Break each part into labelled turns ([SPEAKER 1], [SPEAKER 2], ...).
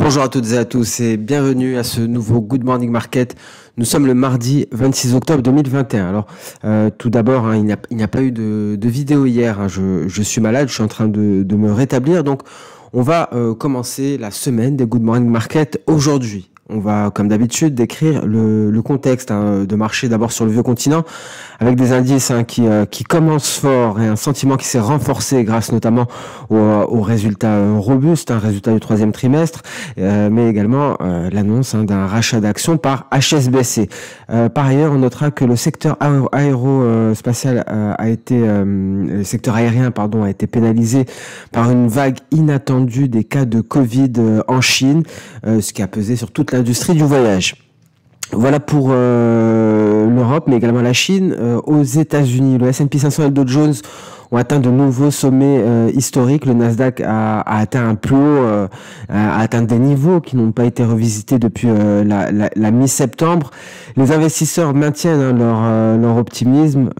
[SPEAKER 1] Bonjour à toutes et à tous et bienvenue à ce nouveau Good Morning Market. Nous sommes le mardi 26 octobre 2021. Alors, tout d'abord, il n'y a pas eu de vidéo hier. Je suis malade, je suis en train de me rétablir. Donc, on va commencer la semaine des Good Morning Market aujourd'hui. On va, comme d'habitude, décrire le contexte de marché d'abord sur le vieux continent, avec des indices qui commencent fort et un sentiment qui s'est renforcé grâce notamment aux résultats robustes, résultats du troisième trimestre, mais également l'annonce d'un rachat d'actions par HSBC. Par ailleurs, on notera que le secteur aérospatial le secteur aérien, a été pénalisé par une vague inattendue des cas de Covid en Chine, ce qui a pesé sur toute l'industrie du voyage. Voilà pour l'Europe, mais également la Chine. Aux États-Unis, le S&P 500 et le Dow Jones ont atteint de nouveaux sommets historiques. Le Nasdaq a atteint un plus haut, a atteint des niveaux qui n'ont pas été revisités depuis la mi-septembre. Les investisseurs maintiennent leur optimisme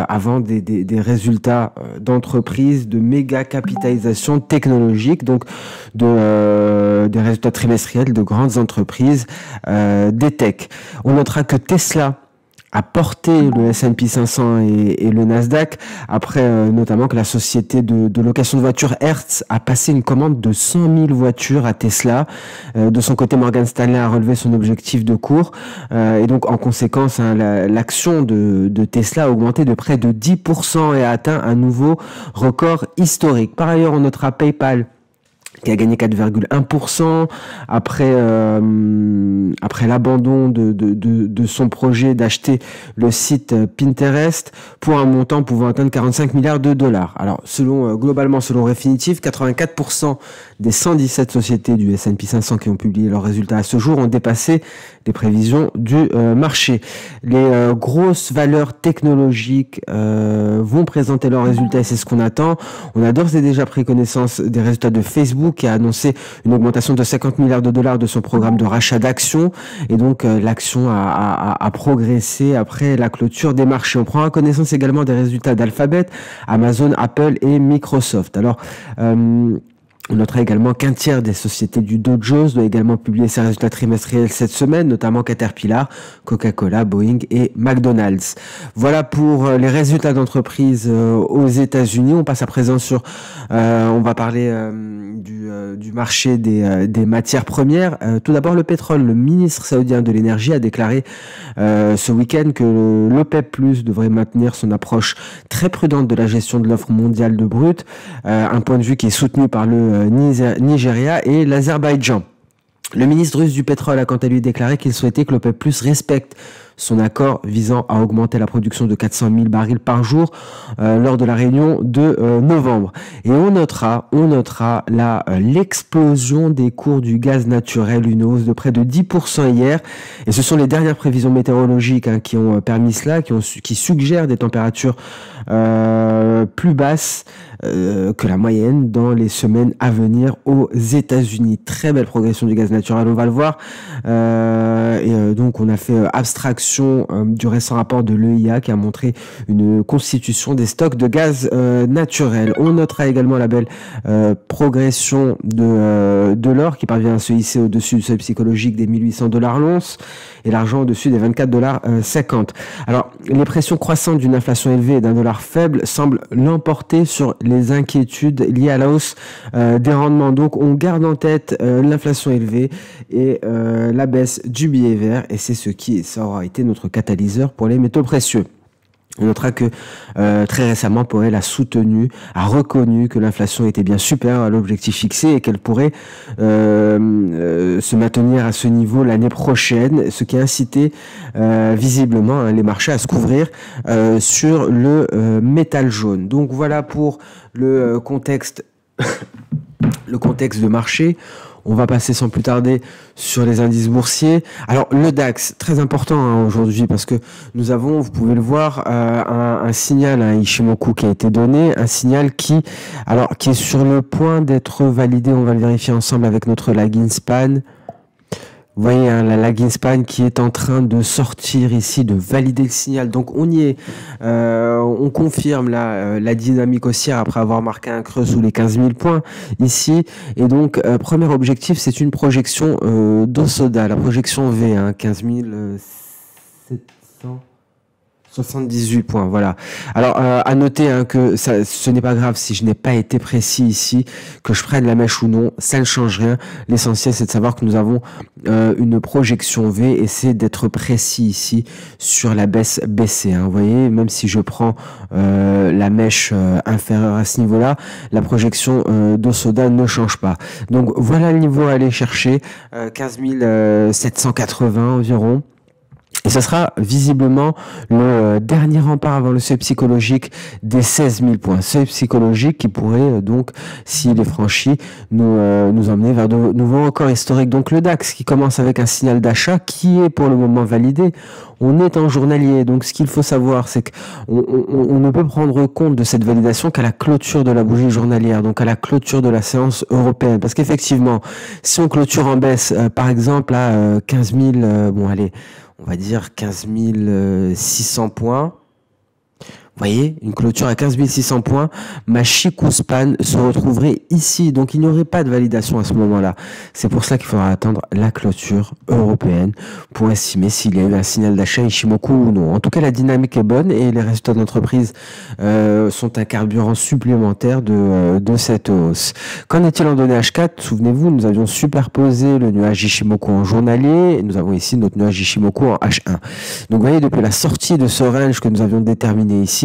[SPEAKER 1] avant des résultats d'entreprises, de méga capitalisation technologique, donc des résultats trimestriels de grandes entreprises des tech. On notera que Tesla a porté le S&P 500 et le Nasdaq après notamment que la société de location de voitures Hertz a passé une commande de 100 000 voitures à Tesla. De son côté, Morgan Stanley a relevé son objectif de cours et donc en conséquence, l'action de Tesla a augmenté de près de 10% et a atteint un nouveau record historique. Par ailleurs, on notera PayPal qui a gagné 4,1% après l'abandon de son projet d'acheter le site Pinterest pour un montant pouvant atteindre 45 milliards de dollars. Alors, globalement, selon Refinitiv, 84% des 117 sociétés du S&P 500 qui ont publié leurs résultats à ce jour ont dépassé les prévisions du marché. Les grosses valeurs technologiques vont présenter leurs résultats et c'est ce qu'on attend. On a d'ores et déjà pris connaissance des résultats de Facebook qui a annoncé une augmentation de 50 milliards de dollars de son programme de rachat d'actions et donc l'action a progressé après la clôture des marchés. On prendra connaissance également des résultats d'Alphabet, Amazon, Apple et Microsoft. Alors, on notera également qu'un tiers des sociétés du Dow Jones doit également publier ses résultats trimestriels cette semaine, notamment Caterpillar, Coca-Cola, Boeing et McDonald's. Voilà pour les résultats d'entreprise aux États-Unis. On passe à présent on va parler du marché des matières premières. Tout d'abord le pétrole. Le ministre saoudien de l'énergie a déclaré ce week-end que l'OPEP+ devrait maintenir son approche très prudente de la gestion de l'offre mondiale de brut, un point de vue qui est soutenu par le Nigeria et l'Azerbaïdjan. Le ministre russe du pétrole a quant à lui déclaré qu'il souhaitait que l'OPEP+ respecte son accord visant à augmenter la production de 400 000 barils par jour lors de la réunion de novembre. Et on notera l'explosion des cours du gaz naturel, une hausse de près de 10% hier. Et ce sont les dernières prévisions météorologiques qui ont permis cela, qui suggèrent des températures plus basses que la moyenne dans les semaines à venir aux États-Unis. Très belle progression du gaz naturel, on va le voir. Donc on a fait abstraction du récent rapport de l'EIA qui a montré une constitution des stocks de gaz naturel. On notera également la belle progression de l'or qui parvient à se hisser au-dessus du seuil psychologique des 1800 $ l'once et l'argent au-dessus des 24,50 $. Alors, les pressions croissantes d'une inflation élevée et d'un dollar faible semblent l'emporter sur les inquiétudes liées à la hausse des rendements. Donc, on garde en tête l'inflation élevée et la baisse du billet vert et c'est ça aura été notre catalyseur pour les métaux précieux. On notera que très récemment, Powell a reconnu que l'inflation était bien supérieure à l'objectif fixé et qu'elle pourrait se maintenir à ce niveau l'année prochaine, ce qui a incité visiblement les marchés à se couvrir sur le métal jaune. Donc voilà pour le contexte de marché. On va passer sans plus tarder sur les indices boursiers. Alors le DAX, très important aujourd'hui parce que nous avons, vous pouvez le voir, un signal Ishimoku qui a été donné, un signal qui est sur le point d'être validé. On va le vérifier ensemble avec notre lagging span. Vous voyez hein, la lagging span qui est en train de sortir ici, de valider le signal. Donc on y est, on confirme la dynamique haussière après avoir marqué un creux sous les 15 000 points ici. Et donc premier objectif, c'est une projection d'Osoda, la projection V, hein, 15 700. 78 points, voilà. Alors, à noter hein, que ce n'est pas grave si je n'ai pas été précis ici, que je prenne la mèche ou non, ça ne change rien. L'essentiel, c'est de savoir que nous avons une projection V et c'est d'être précis ici sur la baisse baissière. Hein. Vous voyez, même si je prends la mèche inférieure à ce niveau-là, la projection d'Osoda ne change pas. Donc, voilà le niveau à aller chercher, 15 780 environ. Et ce sera visiblement le dernier rempart avant le seuil psychologique des 16 000 points. Seuil psychologique qui pourrait donc, s'il est franchi, nous emmener vers de nouveaux records historiques. Donc le DAX qui commence avec un signal d'achat qui est pour le moment validé. On est en journalier. Donc ce qu'il faut savoir, c'est qu'on ne peut prendre compte de cette validation qu'à la clôture de la bougie journalière, donc à la clôture de la séance européenne. Parce qu'effectivement, si on clôture en baisse, par exemple à 15 000, bon allez, on va dire 15 600 points. Vous voyez, une clôture à 15 600 points, ma Chikou Span se retrouverait ici. Donc, il n'y aurait pas de validation à ce moment-là. C'est pour ça qu'il faudra attendre la clôture européenne pour estimer s'il y a eu un signal d'achat Ishimoku ou non. En tout cas, la dynamique est bonne et les résultats d'entreprise sont un carburant supplémentaire de cette hausse. Qu'en est-il en données H4? Souvenez-vous, nous avions superposé le nuage Ishimoku en journalier et nous avons ici notre nuage Ishimoku en H1. Donc, vous voyez, depuis la sortie de ce range que nous avions déterminé ici,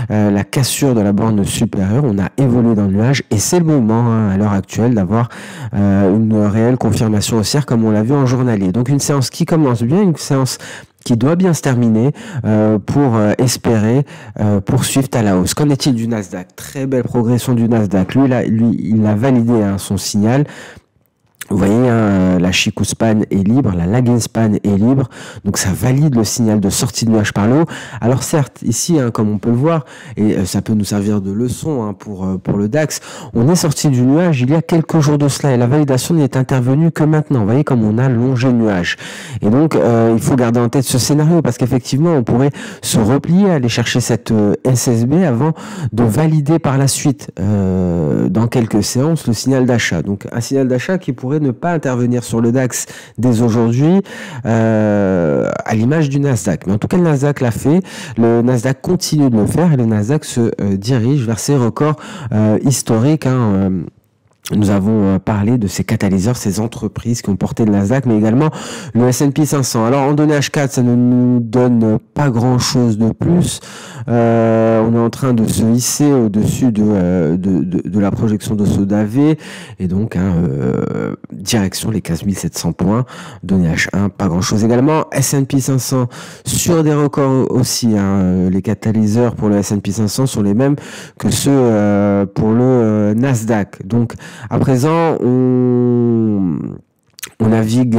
[SPEAKER 1] la cassure de la borne supérieure, on a évolué dans le nuage et c'est le moment hein, à l'heure actuelle d'avoir une réelle confirmation haussière comme on l'a vu en journalier. Donc une séance qui commence bien, une séance qui doit bien se terminer pour espérer poursuivre à la hausse. Qu'en est-il du Nasdaq? Très belle progression du Nasdaq. Lui il a validé hein, son signal. Vous voyez, hein, la Chikou Span est libre, la lagging span est libre, donc ça valide le signal de sortie de nuage par le haut. Alors certes, ici, hein, comme on peut le voir, et ça peut nous servir de leçon hein, pour le DAX, on est sorti du nuage il y a quelques jours de cela, et la validation n'est intervenue que maintenant. Vous voyez comme on a longé le nuage. Et donc, il faut garder en tête ce scénario, parce qu'effectivement, on pourrait se replier, aller chercher cette SSB avant de valider par la suite, dans quelques séances, le signal d'achat. Donc un signal d'achat qui pourrait ne pas intervenir sur le DAX dès aujourd'hui, à l'image du Nasdaq. Mais en tout cas, le Nasdaq l'a fait, le Nasdaq continue de le faire et le Nasdaq se dirige vers ses records historiques. Hein, nous avons parlé de ces catalyseurs, ces entreprises qui ont porté le Nasdaq, mais également le S&P 500. Alors, en données H4, ça ne nous donne pas grand-chose de plus. On est en train de se hisser au-dessus de la projection de Soda V, et donc, hein, direction les 15 700 points. Données H1, pas grand-chose également. S&P 500 sur des records aussi. Hein, les catalyseurs pour le S&P 500 sont les mêmes que ceux pour le Nasdaq. Donc, à présent, on navigue,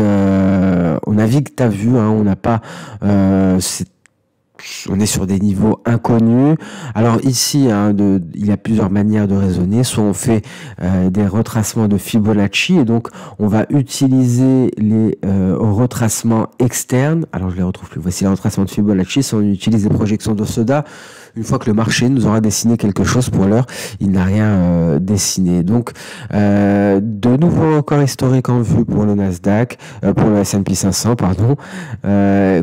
[SPEAKER 1] t'as vu, hein, on n'a pas, on est sur des niveaux inconnus. Alors ici, hein, il y a plusieurs manières de raisonner. Soit on fait des retracements de Fibonacci et donc on va utiliser les retracements externes. Alors je les retrouve plus. Voici les retracements de Fibonacci. Soit on utilise des projections d'Osoda. Une fois que le marché nous aura dessiné quelque chose, pour l'heure, il n'a rien dessiné. Donc, de nouveaux records historiques en vue pour le Nasdaq, pour le S&P 500, pardon.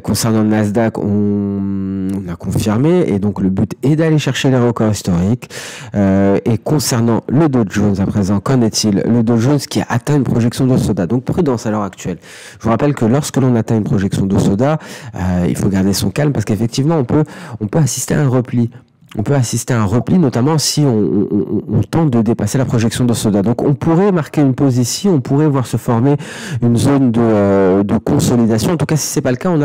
[SPEAKER 1] Concernant le Nasdaq, on a confirmé, et donc le but est d'aller chercher les records historiques. Et concernant le Dow Jones à présent, qu'en est-il? Le Dow Jones qui a atteint une projection d'Osoda. Donc, prudence à l'heure actuelle. Je vous rappelle que lorsque l'on atteint une projection d'Osoda, il faut garder son calme parce qu'effectivement, on peut assister à un repli. On peut assister à un repli, notamment si on tente de dépasser la projection d'Osoda. Donc, on pourrait marquer une pause ici, on pourrait voir se former une zone de consolidation. En tout cas, si c'est pas le cas, on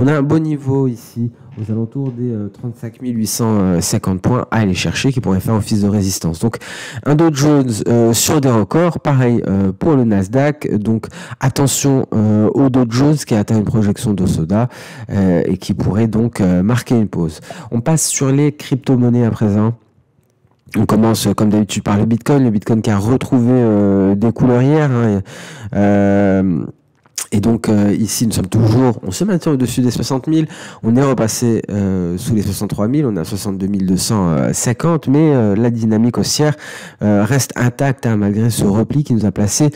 [SPEAKER 1] a un bon niveau ici, aux alentours des 35 850 points à aller chercher, qui pourrait faire office de résistance. Donc, un Dow Jones sur des records, pareil pour le Nasdaq. Donc, attention au Dow Jones qui a atteint une projection d'Osoda et qui pourrait donc marquer une pause. On passe sur les crypto-monnaies à présent. On commence comme d'habitude par le Bitcoin qui a retrouvé des couleurs hier. Hein, Et donc ici, nous sommes toujours, on se maintient au-dessus des 60 000, on est repassé sous les 63 000, on est à 62 250, mais la dynamique haussière reste intacte hein, malgré ce repli qui nous a placé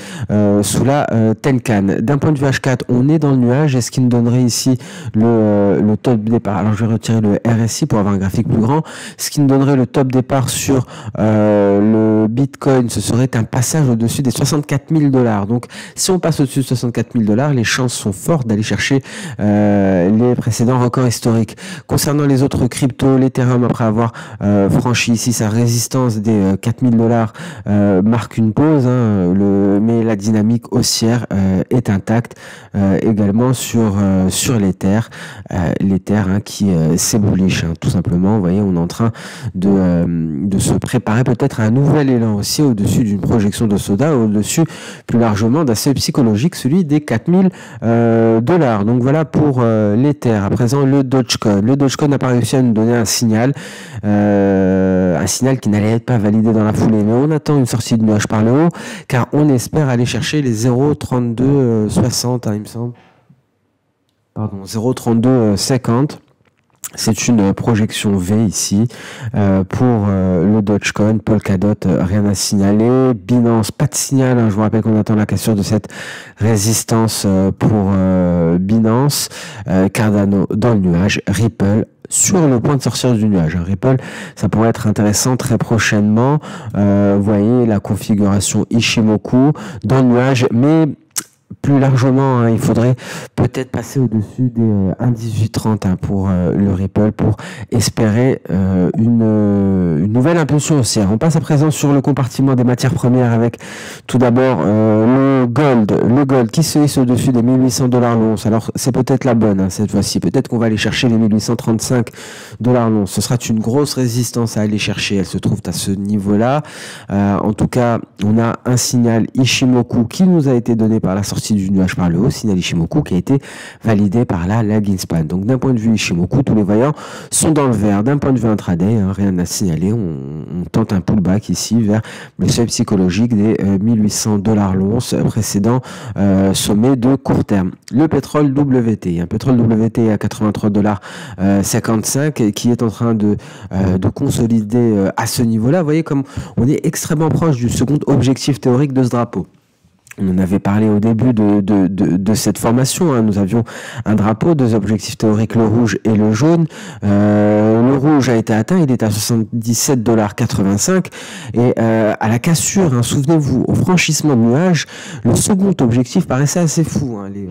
[SPEAKER 1] sous la Tenkan. D'un point de vue H4, on est dans le nuage, et ce qui nous donnerait ici le top départ. Alors je vais retirer le RSI pour avoir un graphique plus grand. Ce qui nous donnerait le top départ sur le Bitcoin, ce serait un passage au-dessus des 64 000 $. Donc si on passe au-dessus de 64 000 $, les chances sont fortes d'aller chercher les précédents records historiques. Concernant les autres cryptos, l'Ethereum, après avoir franchi ici sa résistance des 4 000 $, marque une pause, hein, mais la dynamique haussière est intacte également sur l'Ether. L'Ether hein, qui c'est bullish, hein, tout simplement. Vous voyez, on est en train de se préparer peut-être à un nouvel élan aussi au-dessus d'une projection de Soda, au-dessus plus largement d'un seuil psychologique, celui des 4 000 $. Donc voilà pour l'Ether. À présent, le Dogecoin. Le Dogecoin n'a pas réussi à nous donner un signal qui n'allait pas validé dans la foulée. Mais on attend une sortie de nuage par le haut, car on espère aller chercher les 0,3260, hein, il me semble. Pardon, 0,3250. C'est une projection V ici pour le Dogecoin. Polkadot, rien à signaler. Binance, pas de signal. Hein. Je vous rappelle qu'on attend la cassure de cette résistance pour Binance. Cardano dans le nuage. Ripple sur le point de sortir du nuage. Ripple, ça pourrait être intéressant très prochainement. Vous voyez la configuration Ishimoku dans le nuage, mais plus largement, hein, il faudrait peut-être passer au-dessus des 1,1830 hein, pour le Ripple pour espérer une nouvelle impulsion haussière. On passe à présent sur le compartiment des matières premières avec tout d'abord le gold qui se hisse au-dessus des 1800 $ l'once. Alors c'est peut-être la bonne hein, cette fois-ci. Peut-être qu'on va aller chercher les 1835 $ l'once. Ce sera une grosse résistance à aller chercher. Elle se trouve à ce niveau-là. En tout cas, on a un signal Ishimoku qui nous a été donné par la sortie du nuage par le haut, signal Ishimoku qui a été validé par la lagging span. Donc d'un point de vue Ishimoku, tous les voyants sont dans le vert. D'un point de vue intraday, hein, rien à signaler. On tente un pullback ici vers le seuil psychologique des 1800 $ l'once, précédent sommet de court terme. Le pétrole WT, un pétrole WT à 83 $55 qui est en train de consolider à ce niveau-là. Vous voyez comme on est extrêmement proche du second objectif théorique de ce drapeau. On en avait parlé au début de cette formation. Hein. Nous avions un drapeau, deux objectifs théoriques, le rouge et le jaune. Le rouge a été atteint, il est à 77,85 $. Et à la cassure, hein, souvenez-vous, au franchissement de nuage, le second objectif paraissait assez fou. Hein. Les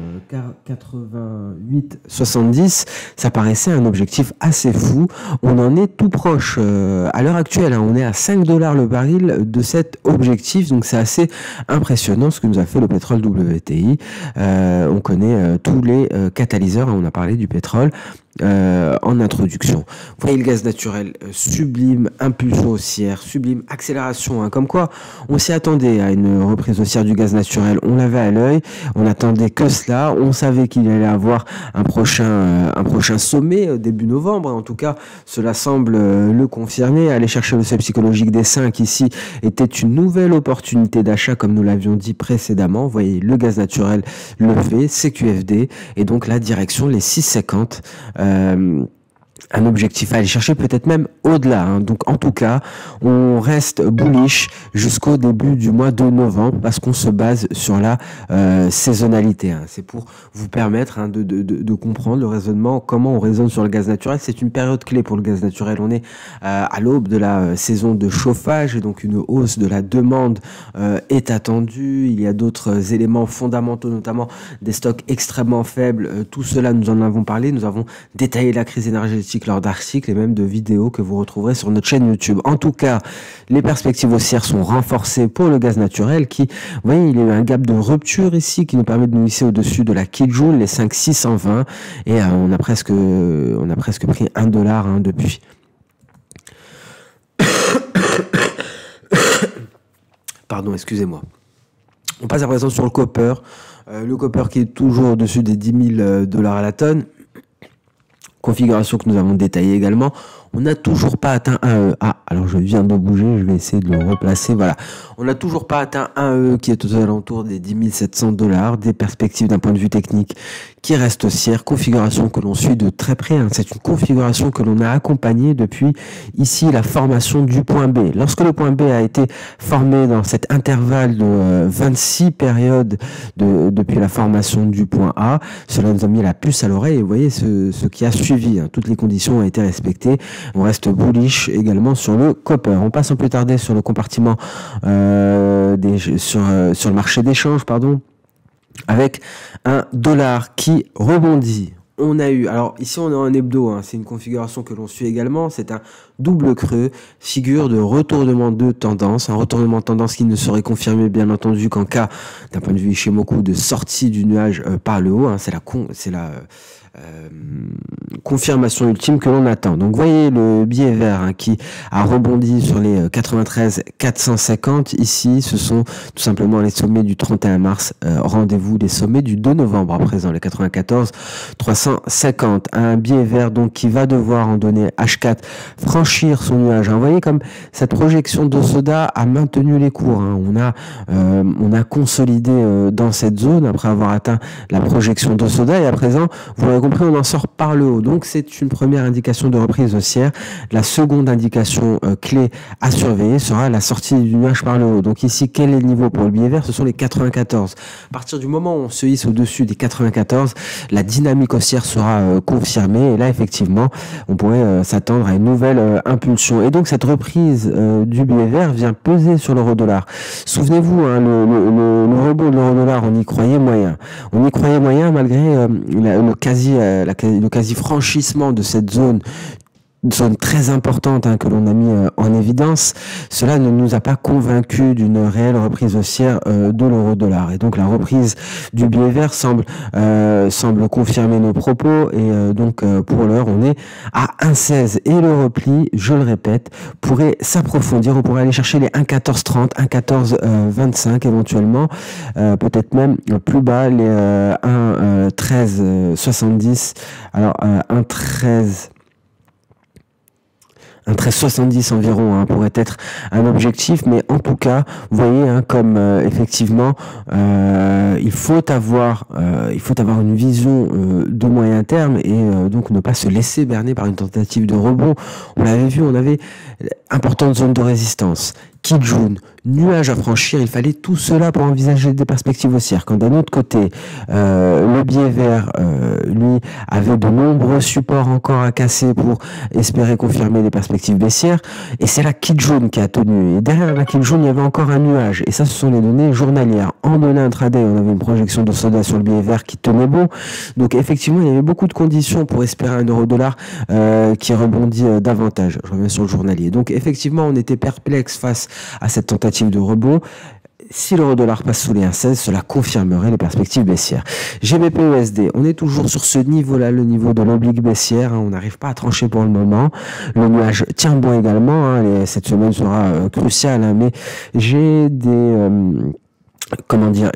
[SPEAKER 1] 88,70, ça paraissait un objectif assez fou. On en est tout proche. À l'heure actuelle, hein, on est à 5 $ le baril de cet objectif. Donc c'est assez impressionnant ce que nous a fait le pétrole WTI. On connaît tous les catalyseurs, hein, on a parlé du pétrole en introduction. Vous voyez le gaz naturel, sublime impulsion haussière, sublime accélération, hein, comme quoi on s'y attendait à une reprise haussière du gaz naturel, on l'avait à l'œil, on attendait que cela, on savait qu'il allait avoir un prochain sommet début novembre, en tout cas cela semble le confirmer. Aller chercher le seuil psychologique des 5 ici était une nouvelle opportunité d'achat comme nous l'avions dit précédemment. Vous voyez le gaz naturel levé, CQFD, et donc la direction les 6,50. Un objectif à aller chercher, peut-être même au-delà. Hein. Donc en tout cas, on reste bullish jusqu'au début du mois de novembre parce qu'on se base sur la saisonnalité. Hein. C'est pour vous permettre hein, de comprendre le raisonnement, comment on raisonne sur le gaz naturel. C'est une période clé pour le gaz naturel. On est à l'aube de la saison de chauffage et donc une hausse de la demande est attendue. Il y a d'autres éléments fondamentaux, notamment des stocks extrêmement faibles. Tout cela, nous en avons parlé. Nous avons détaillé la crise énergétique lors d'articles et même de vidéos que vous retrouverez sur notre chaîne YouTube. En tout cas, les perspectives haussières sont renforcées pour le gaz naturel qui, vous voyez, il y a eu un gap de rupture ici qui nous permet de nous hisser au-dessus de la kilojoule, les 5,620 et on a presque pris 1 $ hein, depuis. Pardon, excusez-moi. On passe à présent sur le copper. Le copper qui est toujours au-dessus des 10 000 $ à la tonne. Configuration que nous avons détaillée également. On n'a toujours pas atteint un E. Ah, alors je viens de bouger, je vais essayer de le replacer. Voilà. On n'a toujours pas atteint un E qui est aux alentours des 10 700 $. Des perspectives d'un point de vue technique qui restent haussières. Configuration que l'on suit de très près. C'est une configuration que l'on a accompagnée depuis ici la formation du point B. Lorsque le point B a été formé dans cet intervalle de 26 périodes depuis la formation du point A, cela nous a mis la puce à l'oreille et vous voyez ce qui a suivi. Toutes les conditions ont été respectées. On reste bullish également sur le copper. On passe sans plus tarder sur le compartiment sur le marché d'échange, pardon, avec un dollar qui rebondit. On a eu, alors ici on est en hebdo, c'est une configuration que l'on suit également, c'est un double creux, figure de retournement de tendance, un retournement de tendance qui ne serait confirmé bien entendu qu'en cas, d'un point de vue Ishimoku, de sortie du nuage par le haut, c'est la confirmation ultime que l'on attend. Donc, vous voyez le billet vert qui a rebondi sur les 93 450. Ici, ce sont tout simplement les sommets du 31 mars. Rendez-vous les sommets du 2 novembre à présent, les 94 350. Un billet vert donc qui va devoir en donner H4 franchir son nuage. Vous voyez comme cette projection de Soda a maintenu les cours. On a consolidé dans cette zone après avoir atteint la projection de Soda et à présent, vous l'avez compris, on en sort par le haut. Donc, c'est une première indication de reprise haussière. La seconde indication clé à surveiller sera la sortie du nuage par le haut. Donc, ici, quel est le niveau pour le billet vert? Ce sont les 94. À partir du moment où on se hisse au-dessus des 94, la dynamique haussière sera confirmée. Et là, effectivement, on pourrait s'attendre à une nouvelle impulsion. Et donc, cette reprise du billet vert vient peser sur l'euro-dollar. Souvenez-vous, le rebond de l'euro-dollar, on y croyait moyen. On y croyait moyen malgré le quasi franchissement de cette zone très importante que l'on a mis en évidence. Cela ne nous a pas convaincu d'une réelle reprise haussière de l'euro-dollar. Et donc la reprise du billet vert semble confirmer nos propos. Et donc pour l'heure, on est à 1,16. Et le repli, je le répète, pourrait s'approfondir. On pourrait aller chercher les 1,1430, 1,1425 éventuellement. Peut-être même plus bas, les 1,1370. Alors 1,13... Un 13,70 environ pourrait être un objectif, mais en tout cas, vous voyez, comme effectivement, il faut avoir une vision de moyen terme et donc ne pas se laisser berner par une tentative de rebond. On l'avait vu, on avait importante zone de résistance. Kijun, nuage à franchir, il fallait tout cela pour envisager des perspectives haussières. Quand d'un autre côté, le billet vert, lui, avait de nombreux supports encore à casser pour espérer confirmer des perspectives baissières. Et c'est la Kijun qui a tenu. Et derrière la Kijun, il y avait encore un nuage. Et ça, ce sont les données journalières. En données intraday, on avait une projection de Soda sur le billet vert qui tenait bon. Donc effectivement, il y avait beaucoup de conditions pour espérer un euro-dollar qui rebondit davantage. Je reviens sur le journalier. Donc effectivement, on était perplexe face à cette tentative de rebond. Si l'euro-dollar passe sous les 1,16, cela confirmerait les perspectives baissières. GBP-USD, on est toujours sur ce niveau-là, le niveau de l'oblique baissière. On n'arrive pas à trancher pour le moment. Le nuage tient bon également. Cette semaine sera cruciale, mais j'ai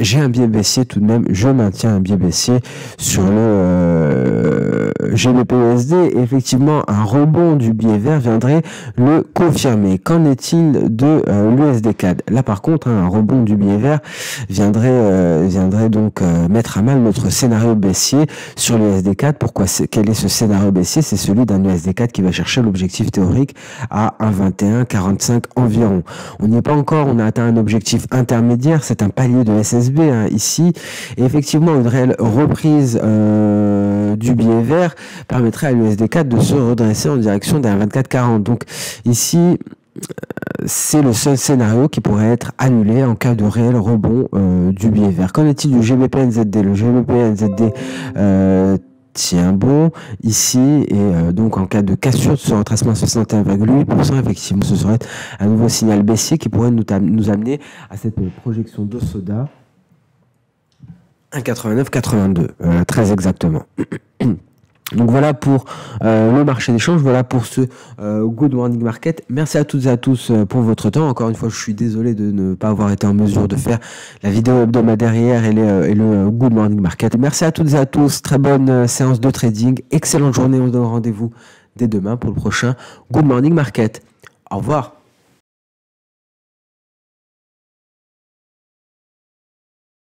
[SPEAKER 1] j'ai un biais baissier tout de même, je maintiens un biais baissier sur le GBP-USD. Effectivement, un rebond du biais vert viendrait le confirmer. Qu'en est-il de l'USD CAD? Là, par contre, un rebond du biais vert viendrait donc mettre à mal notre scénario baissier sur l'USD CAD. Quel est ce scénario baissier? C'est celui d'un USD CAD qui va chercher l'objectif théorique à 1,2145 environ. On n'y est pas encore, on a atteint un objectif intermédiaire, c'est un palier de SSB ici, et effectivement une réelle reprise du billet vert permettrait à l'USD4 de se redresser en direction d'un 24,40. Donc ici c'est le seul scénario qui pourrait être annulé en cas de réel rebond du billet vert. Qu'en est-il du GBP-NZD? Le GBP-NZD tient bon ici et donc en cas de cassure de ce retracement à 61,8%, effectivement ce serait un nouveau signal baissier qui pourrait nous amener à cette projection de Soda 1,8982 très exactement. Donc voilà pour le marché d'échange, voilà pour ce Good Morning Market. Merci à toutes et à tous pour votre temps. Encore une fois, je suis désolé de ne pas avoir été en mesure de faire la vidéo hebdomadaire hier et le Good Morning Market. Merci à toutes et à tous, très bonne séance de trading, excellente journée, on se donne rendez-vous dès demain pour le prochain Good Morning Market. Au revoir.